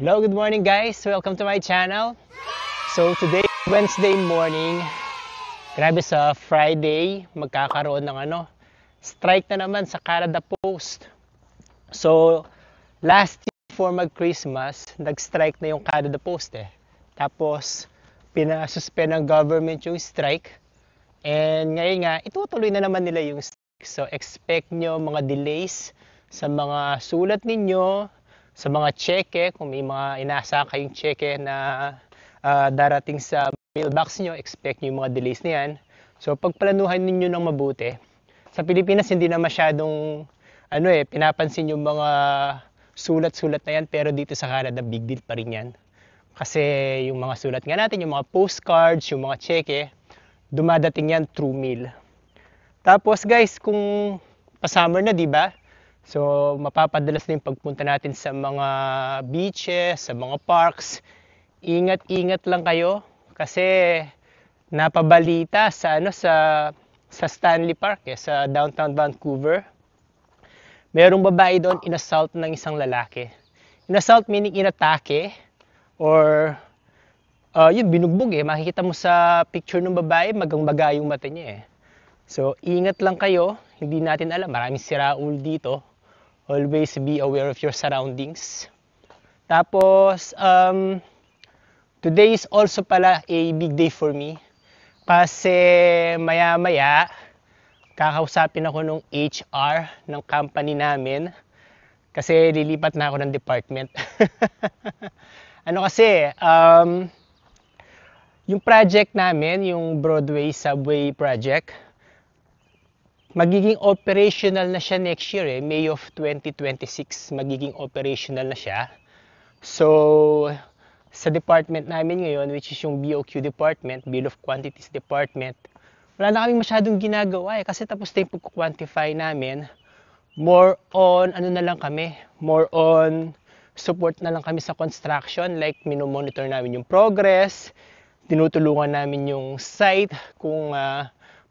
Hello, good morning guys! Welcome to my channel. So today, Wednesday morning, grabe sa Friday, magkakaroon ng strike na naman sa Canada Post. So last year before mag-Christmas, nag-strike na yung Canada Post eh. Tapos pinasuspend ng government yung strike. And ngayon nga, itutuloy na naman nila yung strike. So expect nyo mga delays sa mga sulat ninyo, sa mga cheque, kung may mga inasa kayong cheque na darating sa mailbox nyo, expect nyo yung mga delays na yan. So pagplanuhan ninyo ng mabuti. Sa Pilipinas hindi na masyadong pinapansin yung mga sulat-sulat na yan, pero dito sa Canada big deal pa rin yan. Kasi yung mga sulat nga natin, yung mga postcards, yung mga cheque, dumadating yan through mail. Tapos guys, kung pa-summer na, di ba? So, mapapadalas na yung pagpunta natin sa mga beaches, sa mga parks. Ingat-ingat lang kayo kasi napabalita sa Stanley Park, sa downtown Vancouver. Merong babae doon inassault ng isang lalaki. Inassault meaning inatake or yun, binugbog eh. Makikita mo sa picture ng babae, magang-maga yung mata niya eh. So, ingat lang kayo. Hindi natin alam. Maraming siraul dito. Always be aware of your surroundings. Tapos, today is also pala a big day for me. Kasi maya-maya, kakausapin ako ng HR ng company namin. Kasi lilipat na ako ng department. Yung project namin, yung Broadway Subway Project, magiging operational na siya next year May of 2026, magiging operational na siya. So, sa department namin ngayon, which is yung BOQ department, Bill of Quantities department, wala na kaming masyadong ginagawa kasi tapos na yung pag-quantify namin. More on, more on support na lang kami sa construction, like minomonitor namin yung progress, tinutulungan namin yung site kung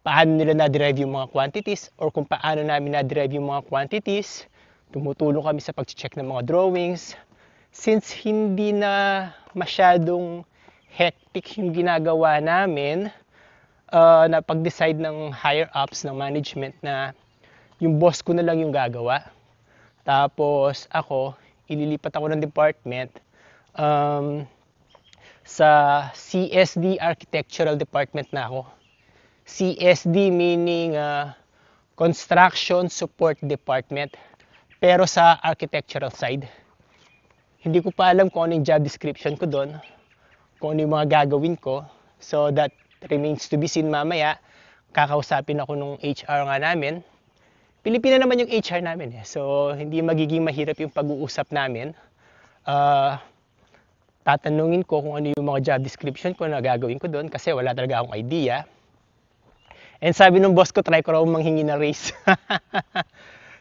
paano nila na-derive yung mga quantities or kung paano namin na-derive yung mga quantities. Tumutulong kami sa pag-check ng mga drawings. Since hindi na masyadong hectic yung ginagawa namin, na pag-decide ng higher-ups ng management na yung boss ko na lang yung gagawa. Tapos ako, ililipat ako ng department sa CSD Architectural Department na ako. CSD meaning Construction Support Department, pero sa architectural side. Hindi ko pa alam kung ano yung job description ko doon, kung ano yung mga gagawin ko. So that remains to be seen mamaya. Kakausapin ako nung HR nga namin. Pilipina naman yung HR namin so hindi magiging mahirap yung pag-uusap namin. Tatanungin ko kung ano yung mga job description ko na gagawin ko doon kasi wala talaga akong idea. And sabi ng boss ko, try ko raw manghingi na raise.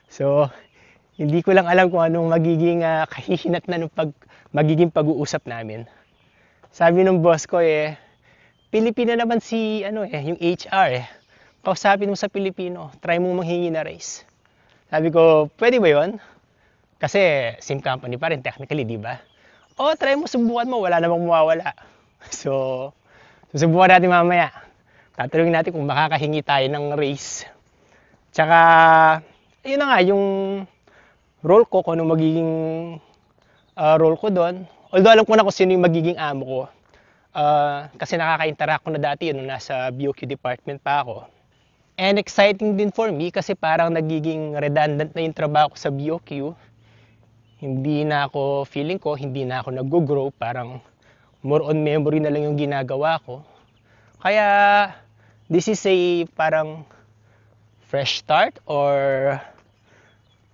So, hindi ko lang alam kung anong magiging kahihinatnan ng magiging pag-uusap namin. Sabi ng boss ko Pilipina naman yung HR Kausapin mo sa Pilipino, try mo manghingi na raise. Sabi ko, pwede ba yun? Kasi same company pa rin technically, di ba? Try mo, subukan mo, wala namang mawawala. So, susubukan natin mamaya. Tatanungin natin kung makakahingi tayo ng raise. Tsaka, yun na nga, yung role ko, kung ano magiging role ko doon. Although alam ko na kung sino yung magiging amo ko. Kasi nakaka-interact ko na dati yun, nung nasa BOQ department pa ako. And exciting din for me kasi parang nagiging redundant na yung trabaho ko sa BOQ. Hindi na ako, feeling ko, hindi na ako nag-grow. Parang more on memory na lang yung ginagawa ko. Kaya, this is a parang fresh start or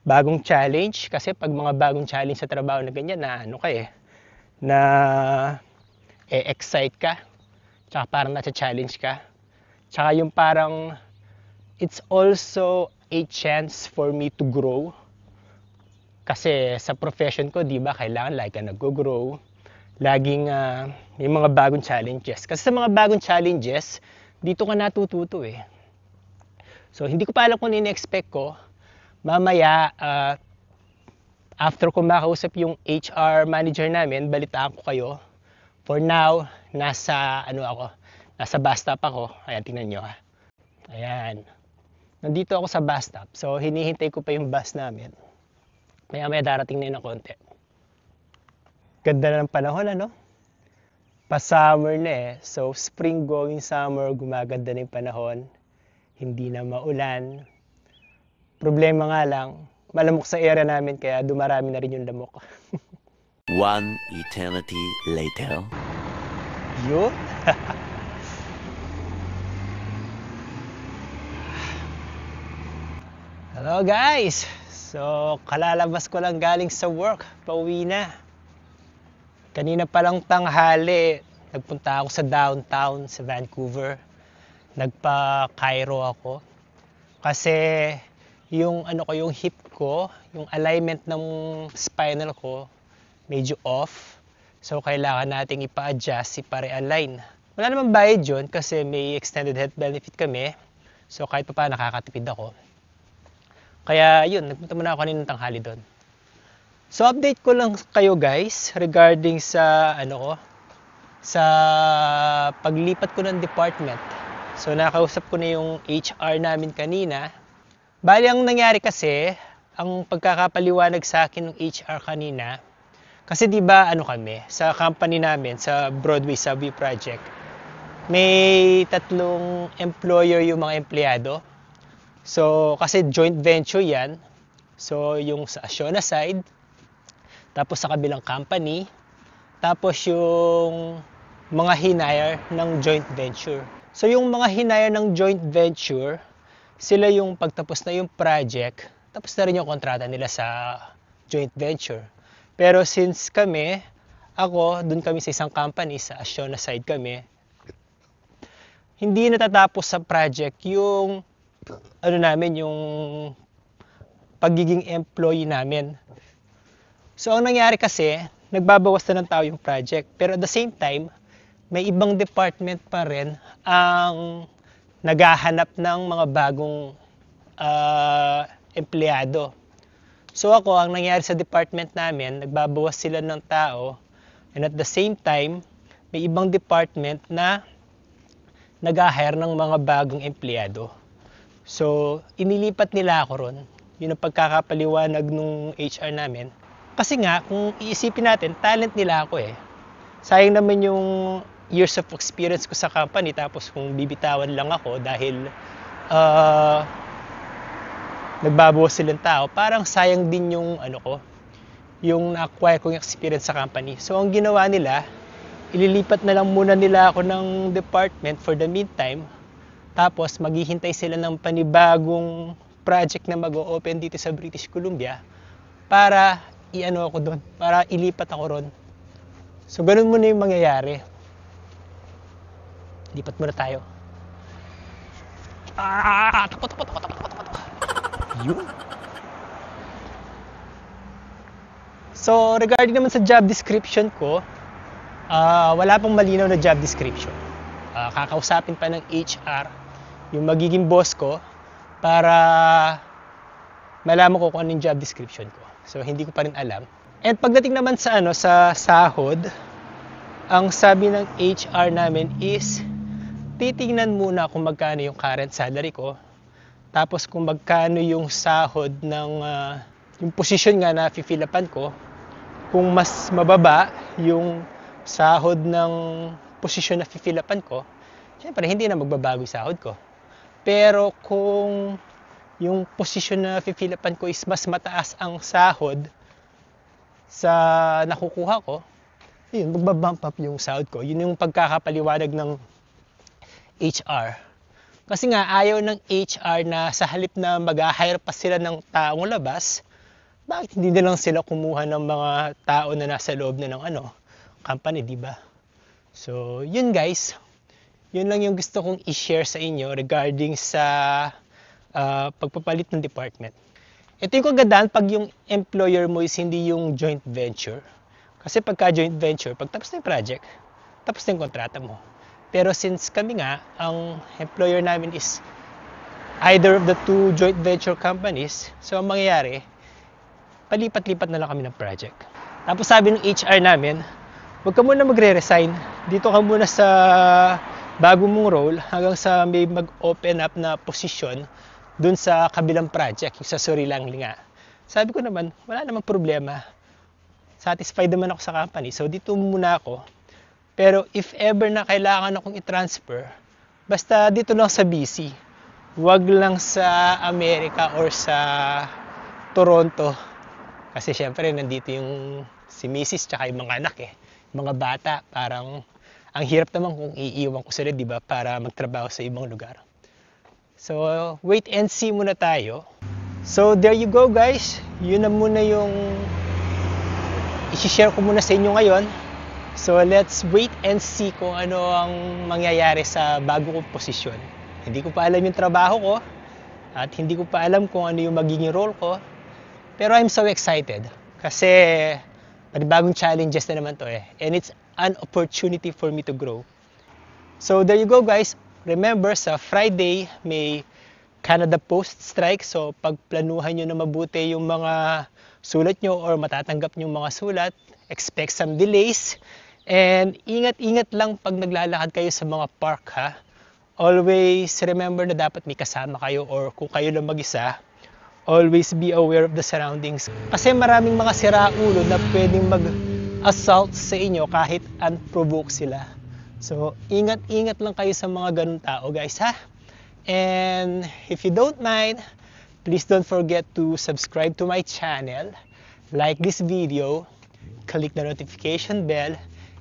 bagong challenge. Kasi pag mga bagong challenge sa trabaho na ganyan, na excite ka. Tsaka parang nasa-challenge ka. Tsaka yung parang, it's also a chance for me to grow. Kasi sa profession ko, di ba, kailangan like ka nag-grow. Laging may mga bagong challenges. Kasi sa mga bagong challenges, dito ka natututo So, hindi ko pa alam kung ini-expect ko. Mamaya, After ko makausap yung HR manager namin, balitaan ko kayo. For now, nasa bus stop ako. Ayan, tingnan nyo ha. Ayan. Nandito ako sa bus stop. So, hinihintay ko pa yung bus namin. Maya darating na yun ng konti. Ganda na ng panahon, ano? Pa-summer na eh. So, spring going summer, gumaganda na yung panahon. Hindi na maulan. Problema nga lang, malamok sa area namin kaya dumarami na rin yung lamok. One eternity later. Yun? Hello guys! So, kalalabas ko lang galing sa work. Pauwi na. Kanina pa lang tanghali, nagpunta ako sa downtown sa Vancouver. Nagpa-chiro ako. Kasi yung yung hip ko, yung alignment ng spinal ko medyo off. So kailangan nating ipa-adjust, ipa-realign. Wala namang bayad yun kasi may extended health benefit kami. So kahit pa nakakatipid ako. Kaya yun, nagpunta muna ako kanina ng tanghali doon. So update ko lang kayo guys regarding sa sa paglipat ko ng department. So nakausap ko na yung HR namin kanina. Bali ang nangyari kasi, ang pagkakapaliwanag sa akin ng HR kanina, kasi 'di ba kami sa company namin sa Broadway Subway Project, may 3 employer yung mga empleyado. So kasi joint venture 'yan. So yung sa Asiona side, tapos sa kabilang company, tapos yung mga hinire ng joint venture. So yung mga hinire ng joint venture, sila yung pagtapos na yung project, tapos na rin yung kontrata nila sa joint venture. Pero since doon kami sa isang company, sa Asiona side kami, hindi natatapos sa project yung yung pagiging employee namin. So ang nangyari kasi, nagbabawas na ng tao yung project. Pero at the same time, may ibang department pa rin ang naghahanap ng mga bagong empleyado. So ako, ang nangyari sa department namin, nagbabawas sila ng tao. And at the same time, may ibang department na nag-hire ng mga bagong empleyado. So, inilipat nila ako ron. Yun ang pagkakapaliwanag nung HR namin. Kasi nga, kung iisipin natin, talent nila ako eh. Sayang naman yung years of experience ko sa company, tapos kung bibitawan lang ako dahil nagbabawas silang tao, parang sayang din yung yung na-acquire kong experience sa company. So ang ginawa nila, ililipat na lang muna nila ako ng department for the meantime, tapos maghihintay sila ng panibagong project na mag-o-open dito sa British Columbia para ako doon, para ilipat ako ron. So ganun muna yung mangyayari. Lipat muna tayo. Takot. Yun. So regarding naman sa job description ko, wala pang malinaw na job description. Kakausapin pa ng HR yung magiging boss ko para malaman ko kung ano yung job description ko. So hindi ko pa rin alam. And pagdating naman sa sa sahod, ang sabi ng HR namin is titingnan muna kung magkano yung current salary ko. Tapos kung magkano yung sahod ng yung position nga na fill-upan ko. Kung mas mababa yung sahod ng position na fill-upan ko, syempre hindi na magbabago yung sahod ko. Pero kung yung position na fill-upan ko is mas mataas ang sahod sa nakukuha ko, yun, magbabump up yung sahod ko. Yun yung pagkakapaliwanag ng HR. Kasi nga, ayaw ng HR na sa halip na mag-hire pa sila ng taong labas, bakit hindi na lang sila kumuha ng mga tao na nasa loob na ng company, di ba? So, yun guys. Yun lang yung gusto kong i-share sa inyo regarding sa pagpapalit ng department. Ito yung kagandahan pag yung employer mo is hindi yung joint venture. Kasi pagka joint venture, pag tapos na yung project, tapos na yung kontrata mo. Pero since kami nga, ang employer namin is either of the two joint venture companies, so ang mangyayari, palipat-lipat na lang kami ng project. Tapos sabi ng HR namin, huwag ka muna magre-resign. Dito ka muna sa bago mong role hanggang sa may mag-open up na posisyon dun sa kabilang project, yung sa Surilangi nga. Sabi ko naman, wala namang problema. Satisfied naman ako sa company. So dito muna ako. Pero if ever na kailangan akong i-transfer, basta dito lang sa BC. Huwag lang sa Amerika or sa Toronto. Kasi syempre nandito yung si Mrs. tsaka yung mga anak mga bata, parang ang hirap naman kung iiwan ko sila, di ba, para magtrabaho sa ibang lugar. So, wait and see muna tayo. So, there you go guys. Yun na muna yung i-share ko muna sa inyo ngayon. So, let's wait and see kung ano ang mangyayari sa bago kong posisyon. Hindi ko pa alam yung trabaho ko at hindi ko pa alam kung ano yung magiging role ko. Pero I'm so excited kasi panibagong challenges na naman to and it's an opportunity for me to grow. So there you go guys. Remember sa Friday may Canada Post strike, so pagplanuhan nyo na mabuti yung mga sulat nyo or matatanggap nyo mga sulat, expect some delays and ingat-ingat lang pag naglalakad kayo sa mga park ha. Always remember na dapat may kasama kayo or kung kayo lang mag-isa, always be aware of the surroundings. Kasi maraming mga siraulo na pwedeng mag-assault sa inyo kahit unprovoked sila. So, ingat-ingat lang kayo sa mga ganun tao guys ha. And if you don't mind, please don't forget to subscribe to my channel, like this video, click the notification bell,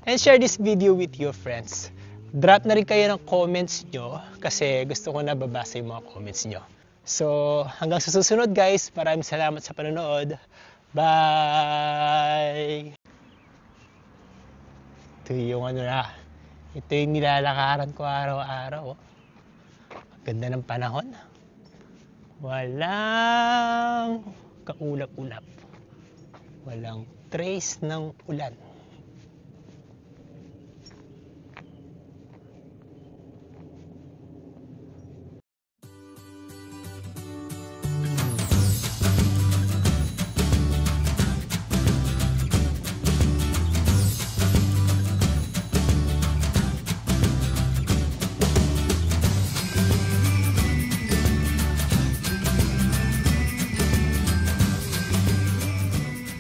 and share this video with your friends. Drop na rin kayo ng comments nyo kasi gusto ko na babasa yung mga comments nyo. So, hanggang sa susunod guys, maraming salamat sa panonood. Bye! Ito yung ito yung nilalakaran ko araw-araw. Ganda ng panahon. Walang kaulap-ulap. Walang trace ng ulan.